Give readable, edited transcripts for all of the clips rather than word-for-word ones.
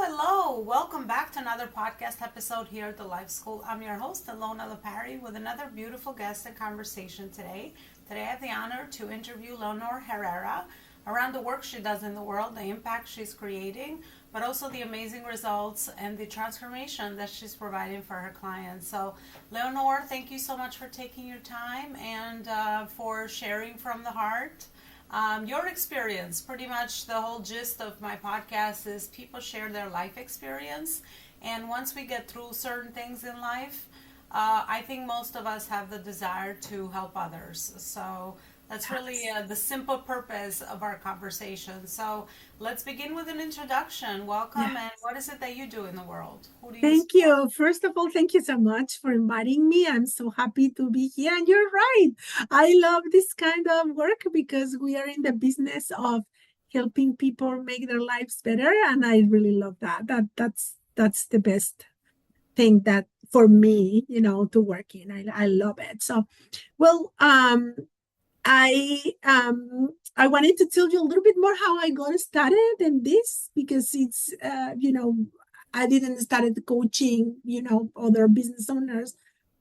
hello. Welcome back to another podcast episode here at the Life School. I'm your host, Elona Lopari, with another beautiful guest and conversation today. Today I have the honor to interview Leonor Herrera around the work she does in the world, the impact she's creating, but also the amazing results and the transformation that she's providing for her clients. So, Leonor, thank you so much for taking your time and for sharing from the heart. Your experience, pretty much the whole gist of my podcast is people share their life experience. And once we get through certain things in life, I think most of us have the desire to help others. So that's really the simple purpose of our conversation. So let's begin with an introduction. Welcome, Yeah. and what is it that you do in the world? Who do you Thank support? you. First of all, thank you so much for inviting me. I'm so happy to be here. And you're right. I love this kind of work because we are in the business of helping people make their lives better. And I really love that. That's the best thing that for me, to work in. I love it. So well, I wanted to tell you a little bit more how I got started in this because it's I didn't start coaching other business owners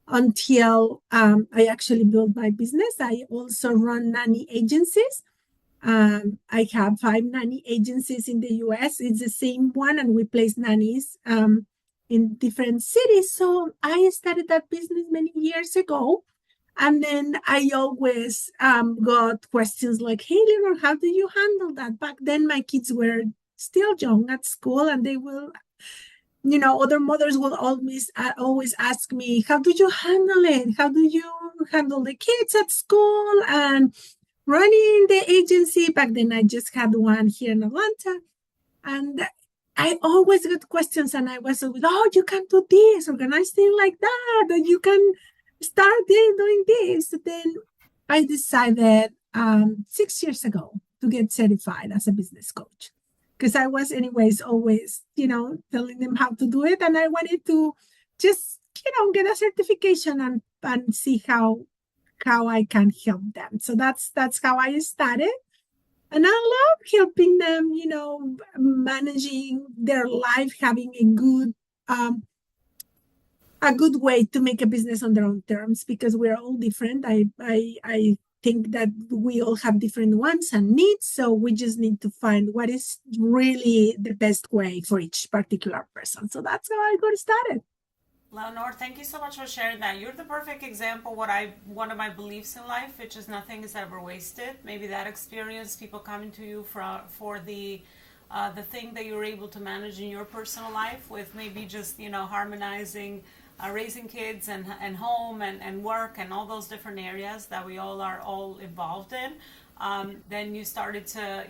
until I actually built my business. I also run nanny agencies. I have 5 nanny agencies in the US. It's the same one, and we place nannies in different cities. So I started that business many years ago, and then I always got questions like, hey, Leonor, how do you handle that? Back then, my kids were still young at school, and they will, other mothers will always ask me, how do you handle it? How do you handle the kids at school and running the agency? Back then, I just had one here in Atlanta. And I always got questions, and I was always, oh, you can do this, organize things like that, and you can start doing this. Then I decided 6 years ago to get certified as a business coach because I was, anyways, always, telling them how to do it. And I wanted to just, get a certification and see how I can help them. So that's how I started. And I love helping them, managing their life, having um, a good way to make a business on their own terms because we're all different. I think that we all have different wants and needs, so we just need to find what is really the best way for each particular person. So that's how I got started. Leonor, thank you so much for sharing that. You're the perfect example one of my beliefs in life, which is nothing is ever wasted. Maybe that experience, people coming to you for the thing that you're able to manage in your personal life with maybe just harmonizing raising kids and home and work and all those different areas that we all are all involved in. Then you started to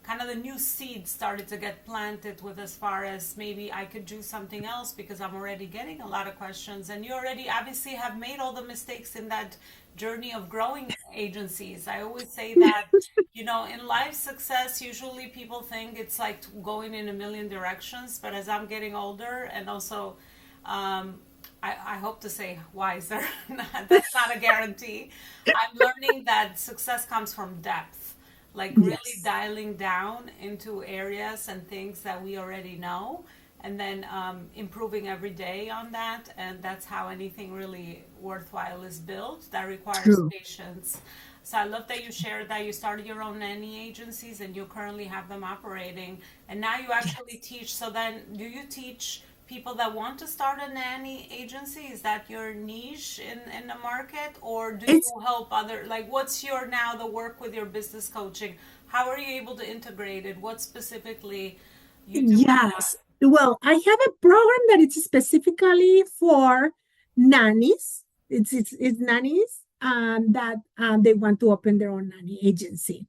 kind of the new seed started to get planted with as far as maybe I could do something else because I'm already getting a lot of questions, and you already obviously have made all the mistakes in that journey of growing agencies. I always say that in life success usually people think it's like going in a million directions, but as I'm getting older and also um, I hope to say wiser, that's not a guarantee. I'm learning that success comes from depth, like really Yes, dialing down into areas and things that we already know, and then improving every day on that. And that's how anything really worthwhile is built. That requires true. patience. So I love that you shared that you started your own nanny agencies and you currently have them operating. And now you actually Yes. teach. So then, do you teach people that want to start a nanny agency? Is that your niche in the market? Or do you It's help other, like what's your now the work with your business coaching? How are you able to integrate it? What specifically you do with that? Yes. Well, I have a program that is specifically for nannies. It's nannies that they want to open their own nanny agency.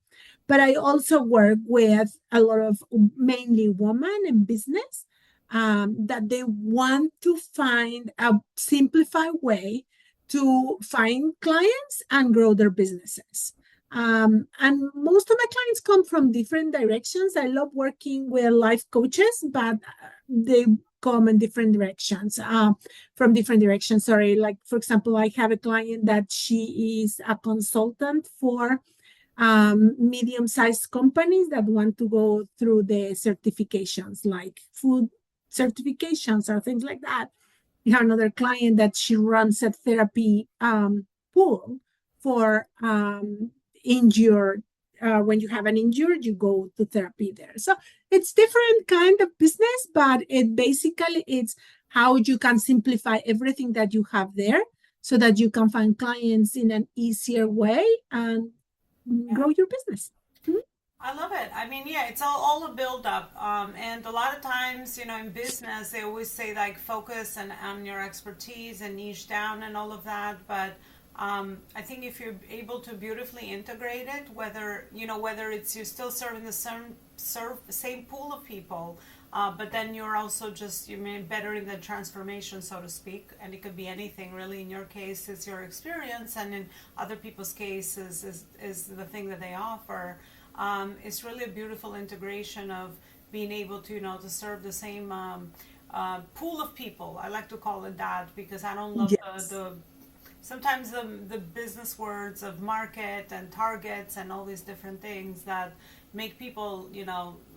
But I also work with a lot of mainly women in business that they want to find a simplified way to find clients and grow their businesses. And most of my clients come from different directions. I love working with life coaches, but they come in different directions, from different directions. Sorry. Like, for example, I have a client that she is a consultant for medium-sized companies that want to go through the certifications, like food certifications or things like that. We have another client that she runs a therapy pool for injured. When you have an injury, you go to therapy there. So it's different kind of business, but it's how you can simplify everything that you have there so that you can find clients in an easier way and Yeah. grow your business. Mhm. I love it. I mean, yeah, it's all a build up. And a lot of times, in business, they always say like focus and on your expertise and niche down and all of that. But I think if you're able to beautifully integrate it, whether it's you're still serving the same pool of people, but then you're also just you mean bettering the transformation, so to speak, and it could be anything really. In your case, it's your experience, and in other people's cases, is the thing that they offer. It's really a beautiful integration of being able to to serve the same pool of people. I like to call it that because I don't love Yes. the sometimes the business words of market and targets and all these different things that make people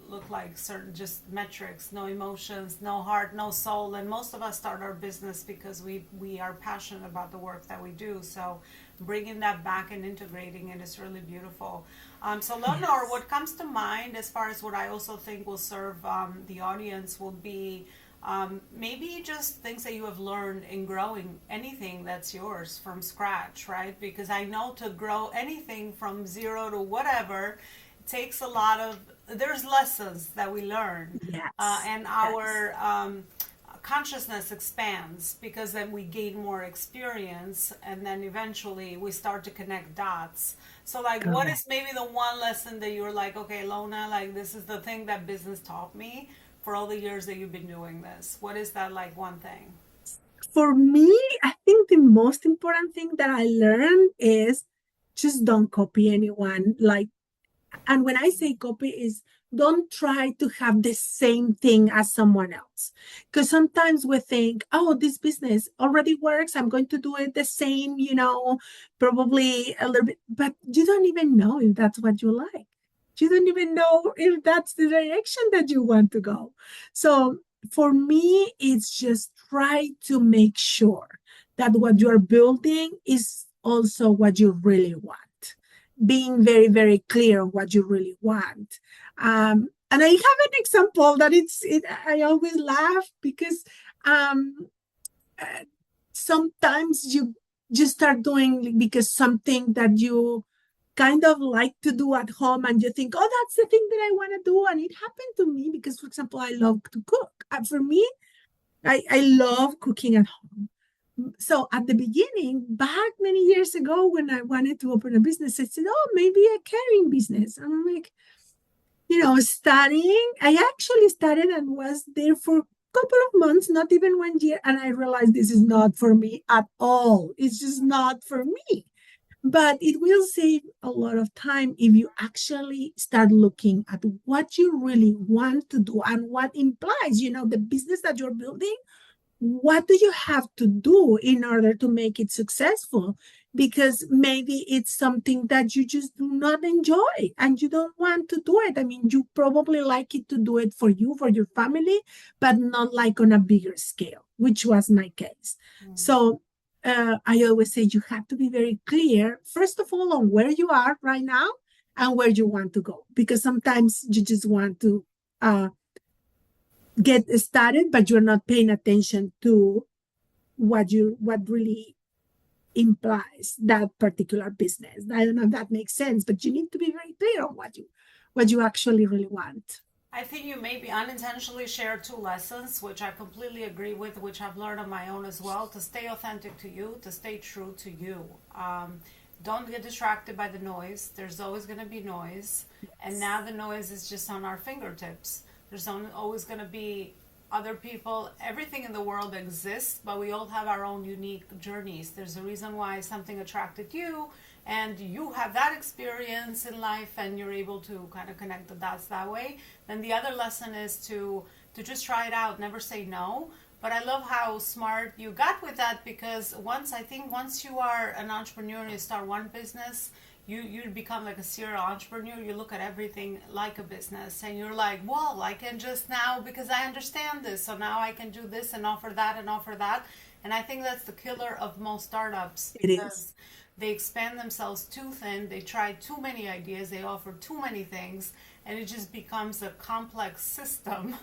look like certain just metrics, no emotions, no heart, no soul. And most of us start our business because we are passionate about the work that we do. So bringing that back and integrating it is really beautiful. So Leonor, Yes. what comes to mind as far as what I also think will serve the audience will be maybe just things that you have learned in growing anything that's yours from scratch, right? Because I know to grow anything from zero to whatever, it takes a lot of, there's lessons that we learn. Yes. And Yes. our consciousness expands because then we gain more experience and then eventually we start to connect dots. So like what Correct. is maybe the one lesson that you're like, okay, Lona, like this is the thing that business taught me for all the years that you've been doing this? What is that like one thing? For me, I think the most important thing that I learned is just don't copy anyone. Like, and when I say copy is don't try to have the same thing as someone else. Because sometimes we think, oh, this business already works. I'm going to do it the same, probably a little bit, but you don't even know if that's what you like. You don't even know if that's the direction that you want to go. So for me, it's just try to make sure that what you're building is also what you really want, being very, very clear on what you really want. And I have an example that I always laugh because um, uh, sometimes you start doing because something that you kind of like to do at home and you think, oh, that's the thing that I want to do. And it happened to me because, for example, I love to cook. And for me, I love cooking at home. So at the beginning, back many years ago, when I wanted to open a business, I said, "Oh, maybe a catering business." And I'm like, studying. I actually started and was there for a couple of months, not even 1 year, and I realized this is not for me at all. It's just not for me. But it will save a lot of time if you actually start looking at what you really want to do and what implies, the business that you're building, what do you have to do in order to make it successful? Because maybe it's something that you just do not enjoy and you don't want to do it. I mean, you probably like it to do it for you, for your family, but not like on a bigger scale, which was my case. Mm. So I always say you have to be very clear, first of all, on where you are right now and where you want to go, because sometimes you just want to get started, but you're not paying attention to what really implies that particular business. I don't know if that makes sense, but you need to be very clear on what you actually really want. I think you maybe unintentionally shared two lessons, which I completely agree with, which I've learned on my own as well. To stay authentic to you, to stay true to you. Don't get distracted by the noise. There's always going to be noise. And Yes. now the noise is just on our fingertips. There's always going to be other people. Everything in the world exists, but we all have our own unique journeys. There's a reason why something attracted you, and you have that experience in life, and you're able to kind of connect the dots that way. Then the other lesson is to just try it out, never say no. But I love how smart you got with that, because once you are an entrepreneur and you start one business, you become like a serial entrepreneur. You look at everything like a business, and you're like, well, I can just now, because I understand this, so now I can do this and offer that and offer that. And I think that's the killer of most startups, It is. because they expand themselves too thin, they try too many ideas, they offer too many things, and it just becomes a complex system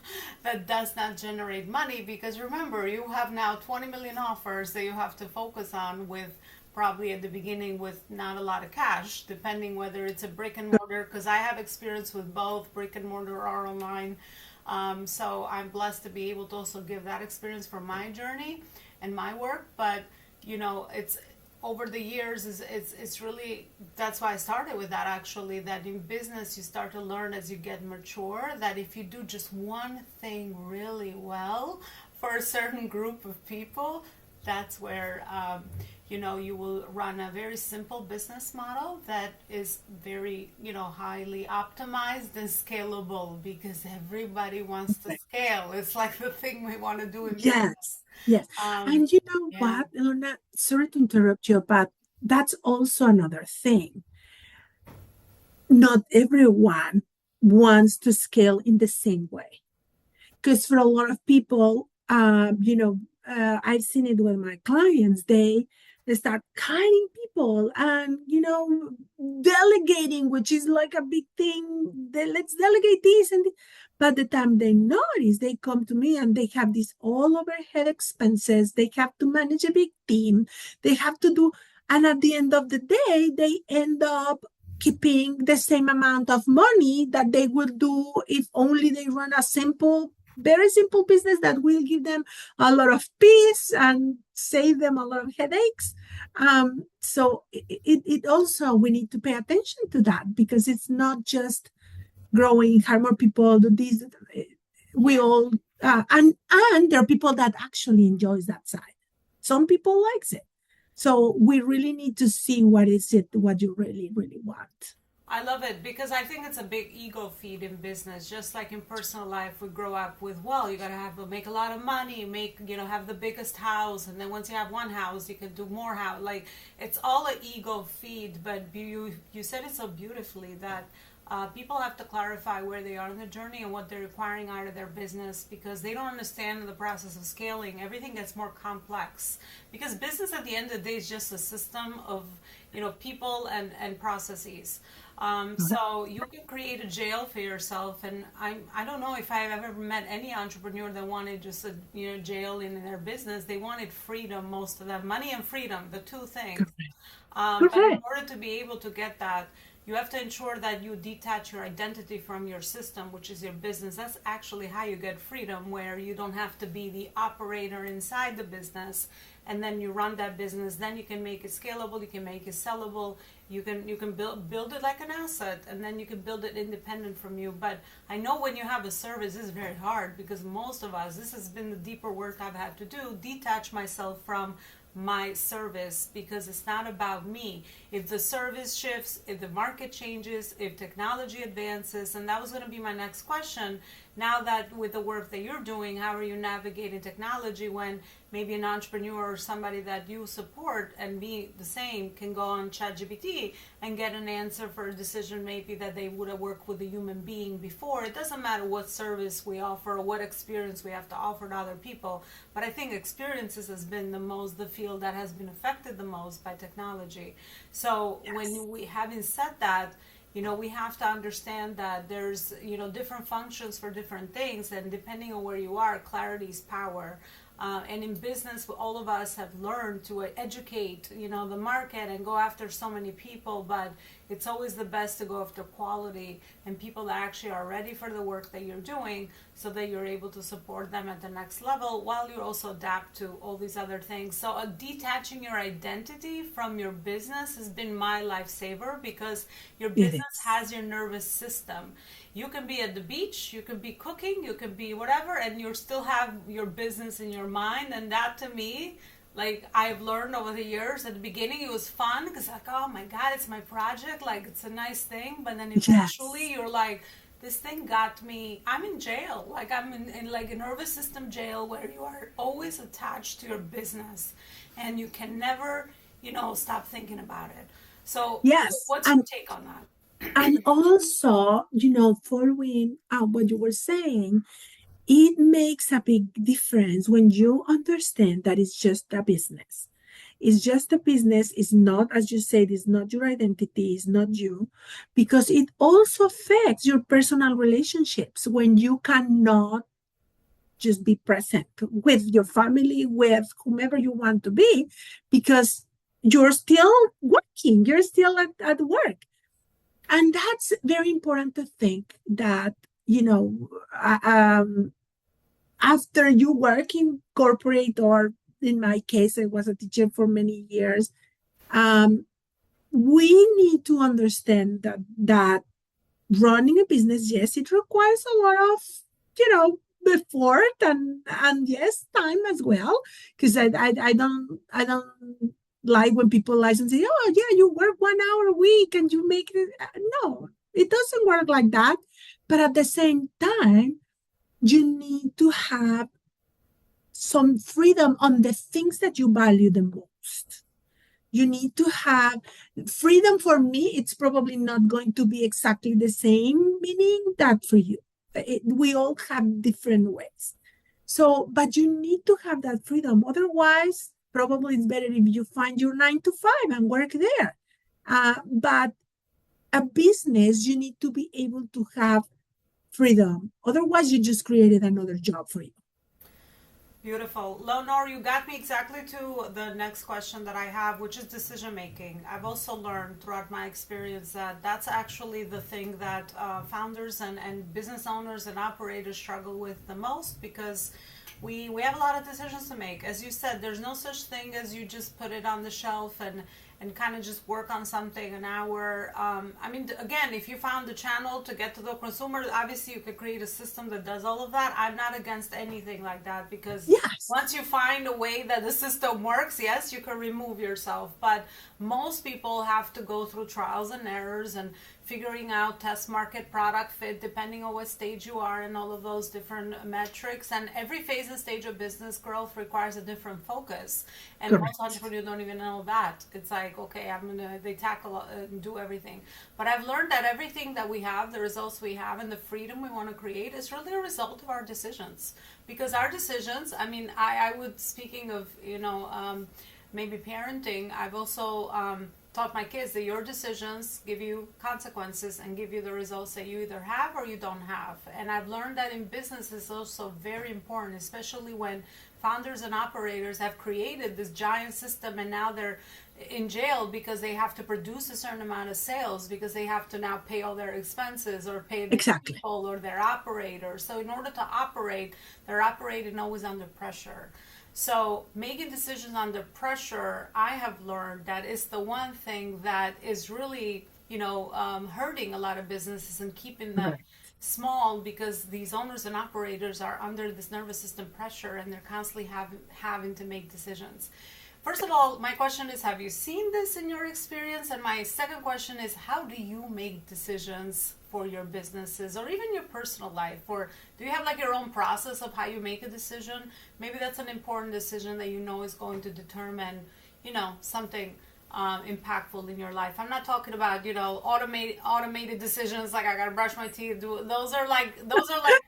that does not generate money. Because remember, you have now 20 million offers that you have to focus on, with probably at the beginning with not a lot of cash, depending whether it's a brick and mortar, because I have experience with both brick and mortar or online. So I'm blessed to be able to also give that experience for my journey and my work. But it's over the years, it's really, that's why I started with that, actually, that in business you start to learn as you get mature, that if you do just one thing really well for a certain group of people, that's where you will run a very simple business model that is very highly optimized and scalable, because everybody wants to scale. It's like the thing we want to do in business. Yes, yes. um And you know yeah. what, Elona? Sorry to interrupt you, but that's also another thing. Not everyone wants to scale in the same way. Because for a lot of people, I've seen it with my clients. They start hiring people and delegating, which is like a big thing. Let's delegate this and this. By the time they notice, they come to me and they have these all overhead expenses. They have to manage a big team. They have to do, and at the end of the day, they end up keeping the same amount of money that they would do if only they run a simple, very simple business that will give them a lot of peace and save them a lot of headaches. So it also, we need to pay attention to that, because it's not just growing, hire more people, do this. We Yeah. all, and there are people that actually enjoys that side. Some people likes it. So we really need to see what you really, really want. I love it, because I think it's a big ego feed in business. Just like in personal life, we grow up with, well, you gotta make a lot of money, have the biggest house, and then once you have one house, you can do more house. Like, it's all an ego feed. But you said it so beautifully that people have to clarify where they are in the journey and what they're requiring out of their business, because they don't understand the process of scaling. Everything gets more complex, because business at the end of the day is just a system of people and processes. So you can create a jail for yourself, and I don't know if I've ever met any entrepreneur that wanted just a jail in their business. They wanted freedom, most of them, money and freedom, the two things. Correct. But in Correct. order to be able to get that, you have to ensure that you detach your identity from your system, which is your business. That's actually how you get freedom, where you don't have to be the operator inside the business, and then you run that business. Then you can make it scalable, you can make it sellable, you can build it like an asset, and then you can build it independent from you. But I know when you have a service, it's very hard, because most of us, this has been the deeper work I've had to do, detach myself from my service, because it's not about me. If the service shifts, if the market changes, if technology advances, and that was going to be my next question. Now that with the work that you're doing, how are you navigating technology when maybe an entrepreneur or somebody that you support and me the same can go on ChatGPT and get an answer for a decision maybe that they would have worked with a human being before? It doesn't matter what service we offer or what experience we have to offer to other people, but I think experiences has been the field that has been affected the most by technology. So Yes. when we, having said that, we have to understand that there's, different functions for different things, and depending on where you are, clarity is power. And in business, all of us have learned to educate, the market and go after so many people, but it's always the best to go after quality and people that actually are ready for the work that you're doing, so that you're able to support them at the next level while you also adapt to all these other things. So detaching your identity from your business has been my lifesaver, because your It business is. has your nervous system. You can be at the beach, you can be cooking, you can be whatever, and you still have your business in your mind. And that, to me, like, I've learned over the years, at the beginning it was fun, because like, oh my god, it's my project, like, it's a nice thing. But then eventually Yes. you're like, this thing got me, I'm in jail, like I'm in like a nervous system jail, where you are always attached to your business and you can never stop thinking about it. So Yes. what's your take on that? And also, following what you were saying, it makes a big difference when you understand that it's just a business. It's just a business. It's not, as you said, it's not your identity, it's not you, because it also affects your personal relationships when you cannot just be present with your family, with whomever you want to be, because you're still working, you're still at work. And that's very important to think that, after you work in corporate, or in my case, I was a teacher for many years, we need to understand that running a business, yes, it requires a lot of, effort and yes, time as well. Because I don't like when people lie and say, oh yeah, you work 1 hour a week and you make it. No, it doesn't work like that. But at the same time, you need to have some freedom on the things that you value the most. You need to have freedom. For me, it's probably not going to be exactly the same meaning that for you. We all have different ways. So, but you need to have that freedom. Otherwise, probably it's better if you find your 9 to 5 and work there. But a business, you need to be able to have freedom. Otherwise, you just created another job for you. Beautiful. Leonor, you got me exactly to the next question that I have, which is decision making. I've also learned throughout my experience that that's actually the thing that founders and business owners and operators struggle with the most, because we have a lot of decisions to make. As you said, there's no such thing as you just put it on the shelf and kind of just work on something an hour. I mean, again, if you found the channel to get to the consumer, obviously you could create a system that does all of that. I'm not against anything like that, because Yes, once you find a way that the system works, yes, you can remove yourself. But most people have to go through trials and errors and figuring out test market product fit, depending on what stage you are, and all of those different metrics. And every phase and stage of business growth requires a different focus, and most correct. entrepreneurs don't even know that. It's like, okay, they tackle and do everything. But I've learned that everything that we have, the results we have and the freedom we want to create, is really a result of our decisions. Because our decisions, I mean, I would, speaking of, maybe parenting, I've also taught my kids that your decisions give you consequences and give you the results that you either have or you don't have. And I've learned that in business is also very important, especially when founders and operators have created this giant system and now they're in jail because they have to produce a certain amount of sales, because they have to now pay all their expenses or pay the Exactly. people or their operators. So in order to operate, they're operating always under pressure. So making decisions under pressure, I have learned that is the one thing that is really, hurting a lot of businesses and keeping them Right. small, because these owners and operators are under this nervous system pressure and they're constantly having to make decisions. First of all, my question is, have you seen this in your experience? And my second question is, how do you make decisions for your businesses or even your personal life? Or do you have like your own process of how you make a decision? Maybe that's an important decision that you know is going to determine, something impactful in your life. I'm not talking about, automated decisions like I gotta brush my teeth. Those are like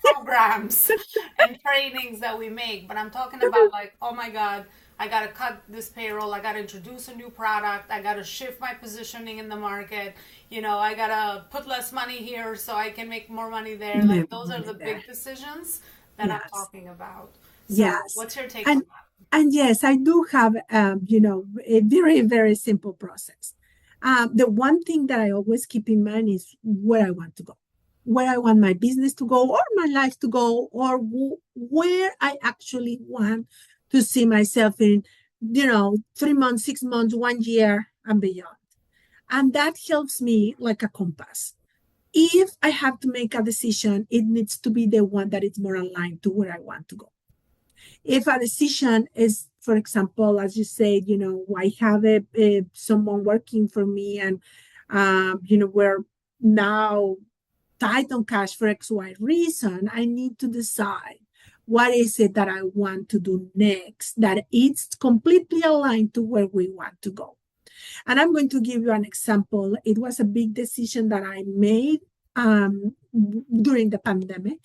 programs and trainings that we make. But I'm talking about like, oh my God, I got to cut this payroll. I got to introduce a new product. I got to shift my positioning in the market. I got to put less money here so I can make more money there. Like those are the There. big decisions that I'm Yes. talking about. So Yes. what's your take on And that? and yes, I do have a very, very simple process. The one thing that I always keep in mind is where I want to go, where I want my business to go, or my life to go, or where I actually want to see myself in, 3 months, 6 months, 1 year, and beyond. And that helps me like a compass. If I have to make a decision, it needs to be the one that is more aligned to where I want to go. If a decision is, for example, as you said, I have someone working for me, and we're now tight on cash for XY reason, I need to decide what is it that I want to do next that it's completely aligned to where we want to go. And I'm going to give you an example. It was a big decision that I made during the pandemic.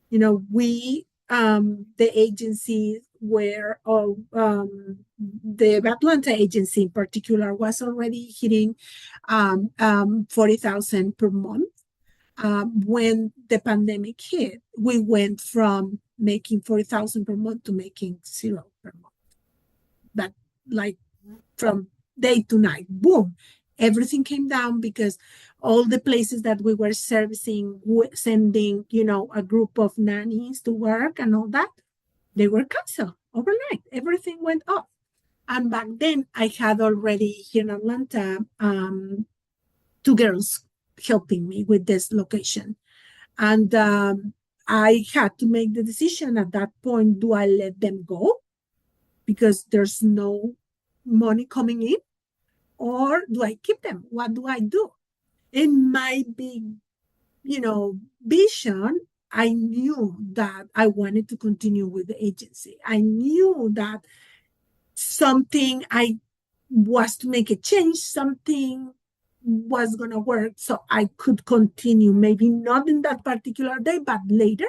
You know, the agency where the Atlanta agency in particular was already hitting 40,000 per month. When the pandemic hit, we went from making 40,000 per month to making zero per month. That, like, from day to night, boom, everything came down because all the places that we were servicing, sending, a group of nannies to work and all that, they were canceled overnight. Everything went off. And back then, I had already here in Atlanta two girls helping me with this location. And I had to make the decision at that point, do I let them go because there's no money coming in? Or do I keep them? What do I do? In my big, vision, I knew that I wanted to continue with the agency. I knew that something I was to make a change, something was going to work so I could continue, maybe not in that particular day, but later.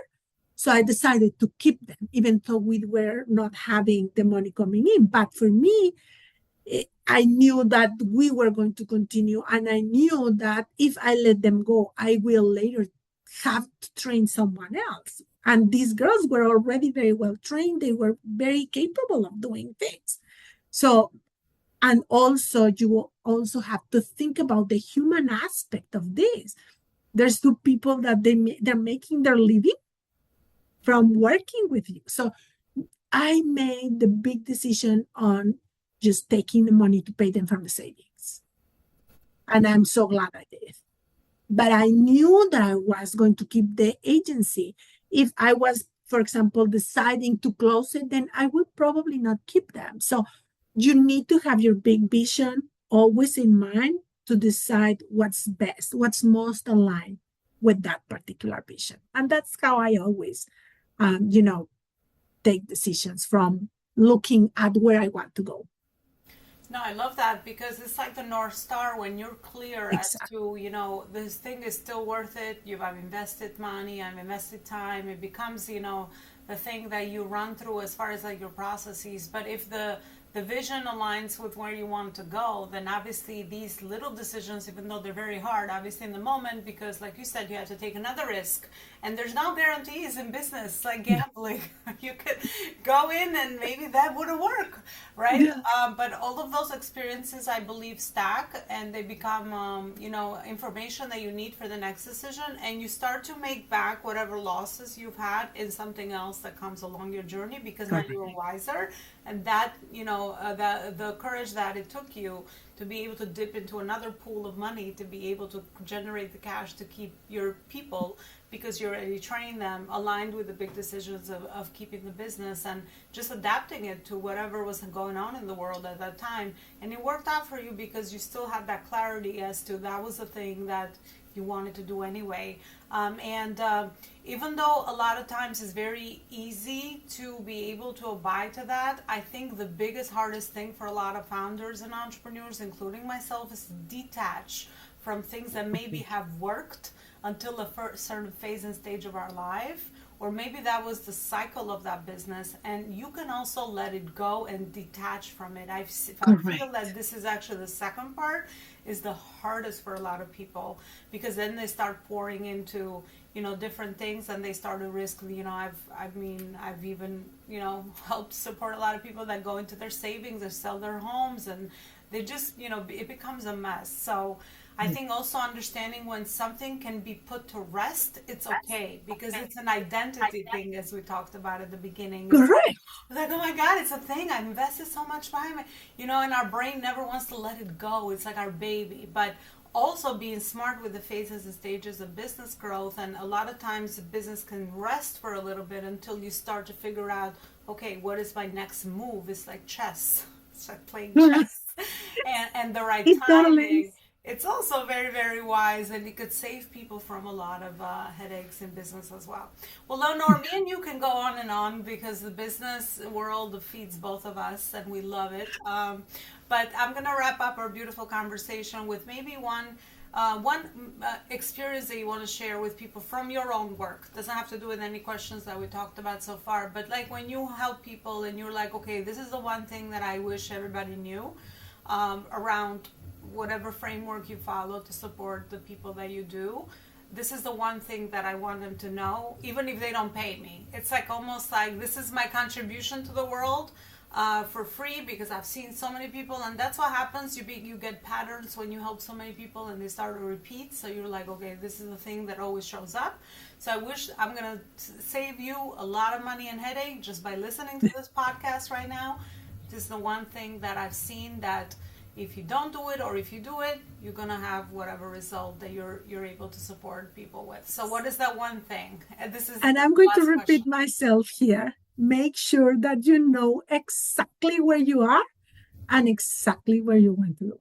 So I decided to keep them, even though we were not having the money coming in. But for me, I knew that we were going to continue. And I knew that if I let them go, I will later have to train someone else. And these girls were already very well trained. They were very capable of doing things. So, and also you also have to think about the human aspect of this. There's two people that they're making their living from working with you. So I made the big decision on just taking the money to pay them from the savings. And I'm so glad I did. But I knew that I was going to keep the agency. If I was, for example, deciding to close it, then I would probably not keep them. So you need to have your big vision always in mind to decide what's best, what's most aligned with that particular vision. And that's how I always, take decisions, from looking at where I want to go. No, I love that because it's like the North Star when you're clear as Exactly. to, this thing is still worth it. I've invested money, I've invested time. It becomes, the thing that you run through as far as like your processes. But if the vision aligns with where you want to go, then obviously these little decisions, even though they're very hard, obviously in the moment, because like you said, you have to take another risk. And there's no guarantees in business, like gambling. You could go in and maybe that wouldn't work, right? Yeah. But all of those experiences, I believe, stack and they become, information that you need for the next decision. And you start to make back whatever losses you've had in something else that comes along your journey because now Correct. you're wiser. And that, the courage that it took you to be able to dip into another pool of money to be able to generate the cash to keep your people because you already trained them aligned with the big decisions of keeping the business and just adapting it to whatever was going on in the world at that time. And it worked out for you because you still had that clarity as to that was the thing that you wanted to do anyway. And even though a lot of times it's very easy to be able to abide to that, I think the biggest, hardest thing for a lot of founders and entrepreneurs, including myself, is to detach from things that maybe have worked until a certain phase and stage of our life, or maybe that was the cycle of that business, and you can also let it go and detach from it. I feel Correct. that this is actually the second part is the hardest for a lot of people because then they start pouring into different things and they start to risk. I've even helped support a lot of people that go into their savings or sell their homes and they just it becomes a mess. So I think also understanding when something can be put to rest, it's okay because it's an identity thing, as we talked about at the beginning. Correct. It's like, oh my God, it's a thing. I invested so much time, and our brain never wants to let it go. It's like our baby. But also being smart with the phases and stages of business growth. And a lot of times, business can rest for a little bit until you start to figure out, okay, what is my next move? It's like chess. It's like playing chess. And the right It totally timing is. It's also very, very wise, and it could save people from a lot of headaches in business as well. Well, Leonor, me and you can go on because the business world feeds both of us, and we love it. But I'm going to wrap up our beautiful conversation with maybe one experience that you want to share with people from your own work. Doesn't have to do with any questions that we talked about so far, but like when you help people and you're like, okay, this is the one thing that I wish everybody knew around whatever framework you follow to support the people that you do. This is the one thing that I want them to know, even if they don't pay me. It's like almost like this is my contribution to the world for free, because I've seen so many people, and that's what happens. You get patterns when you help so many people, and they start to repeat. So you're like, okay, this is the thing that always shows up. So I wish I'm gonna save you a lot of money and headache just by listening to this podcast right now. This is the one thing that I've seen that if you don't do it, or if you do it, you're gonna have whatever result that you're able to support people with. So what is that one thing? And this is And the I'm going to last repeat question. myself here. Make sure that you know exactly where you are and exactly where you want to go.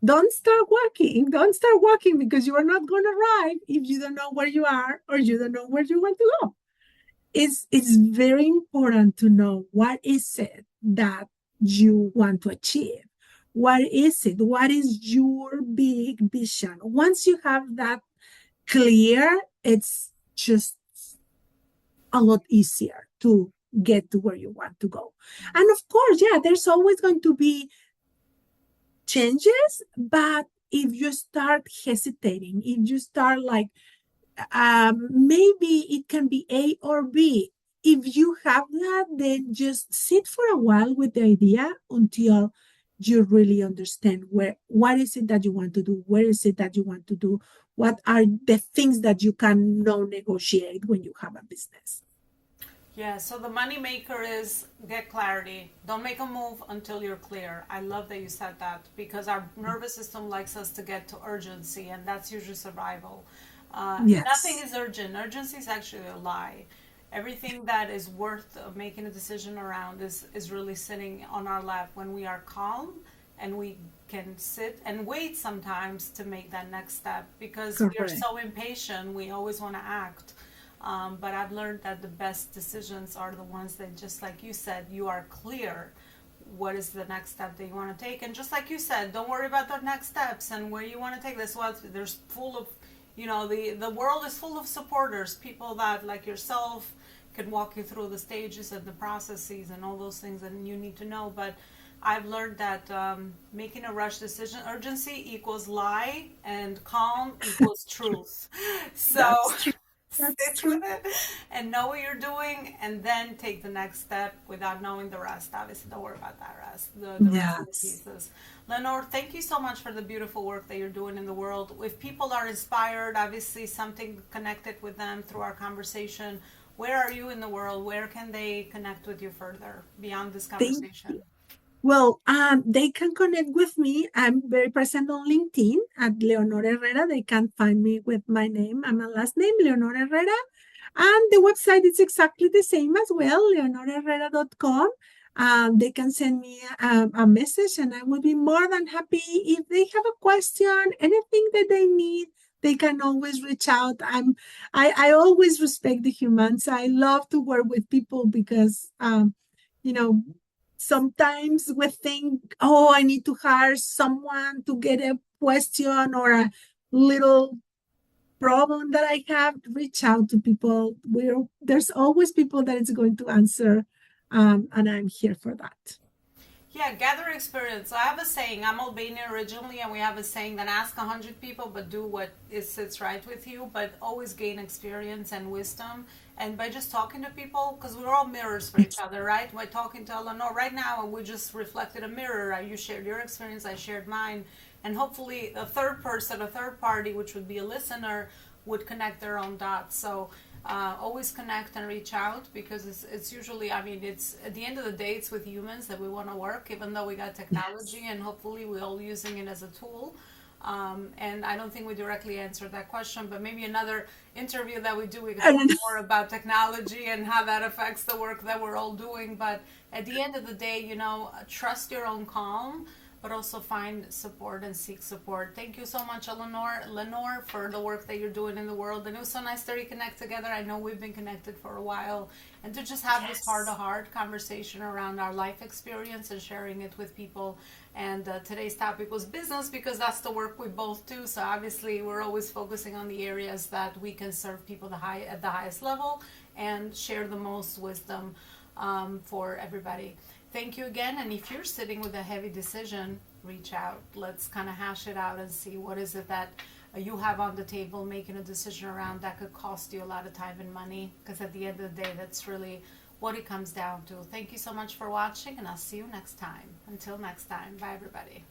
Don't start walking. Don't start walking because you are not going to arrive if you don't know where you are or you don't know where you want to go. It's very important to know what is it that you want to achieve. What is it? What is your big vision? Once you have that clear, it's just a lot easier to get to where you want to go. And of course, yeah, there's always going to be changes, but if you start hesitating, if you start like, maybe it can be A or B. If you have that, then just sit for a while with the idea until you really understand what is it that you want to do, where is it that you want to do, what are the things that you can no negotiate when you have a business. Yeah, so the money maker is get clarity. Don't make a move until you're clear. I love that you said that, because our nervous system likes us to get to urgency, and that's usually survival. Nothing Yes, is urgent. Urgency is actually a lie. Everything that is worth making a decision around is really sitting on our lap when we are calm, and we can sit and wait sometimes to make that next step, because we are correct. so impatient. We always want to act. But I've learned that the best decisions are the ones that, just like you said, you are clear what is the next step that you want to take. And just like you said, don't worry about the next steps and where you want to take this. Well, there's full of, the world is full of supporters, people that, like yourself, can walk you through the stages and the processes and all those things that you need to know. But I've learned that making a rush decision, urgency equals lie, and calm equals truth. So That's true. That's stick with true. it and know what you're doing, and then take the next step without knowing the rest. Obviously, don't worry about that rest, the rest of the Yes. pieces. Lenore, thank you so much for the beautiful work that you're doing in the world. If people are inspired, obviously something connected with them through our conversation, where are you in the world? Where can they connect with you further beyond this Thank conversation? you. Well, they can connect with me. I'm very present on LinkedIn at Leonor Herrera. They can find me with my name and my last name, Leonor Herrera. And the website is exactly the same as well, leonorherrera.com. They can send me a message, and I will be more than happy. If they have a question, anything that they need, they can always reach out. I always respect the humans. I love to work with people because, you know, sometimes we think, oh, I need to hire someone to get a question or a little problem that I have. Reach out to people. There's always people that is going to answer, and I'm here for that. Yeah, gather experience. I have a saying. I'm Albanian originally, and we have a saying that ask 100 people, but do what sits right with you. But always gain experience and wisdom, and by just talking to people, because we're all mirrors for each other, right? By talking to Eleanor right now, we just reflected a mirror. You shared your experience, I shared mine, and hopefully a third person, a third party, which would be a listener, would connect their own dots. So always connect and reach out, because it's usually, I mean, it's at the end of the day, it's with humans that we want to work, even though we got Yes. technology and hopefully we're all using it as a tool. And I don't think we directly answered that question, but maybe another interview that we do, we can I talk don't know. more about technology and how that affects the work that we're all doing. But at the end of the day, trust your own calm. but also find support and seek support. Thank you so much, Lenore, for the work that you're doing in the world. And it was so nice to reconnect together. I know we've been connected for a while, and to just have this heart-to-heart conversation around our life experience and sharing it with people. And today's topic was business, because that's the work we both do. So obviously we're always focusing on the areas that we can serve people at the highest level and share the most wisdom for everybody. Thank you again. And if you're sitting with a heavy decision, reach out. Let's kind of hash it out and see what is it that you have on the table, making a decision around that could cost you a lot of time and money, because at the end of the day, that's really what it comes down to. Thank you so much for watching, and I'll see you next time. Until next time, bye everybody.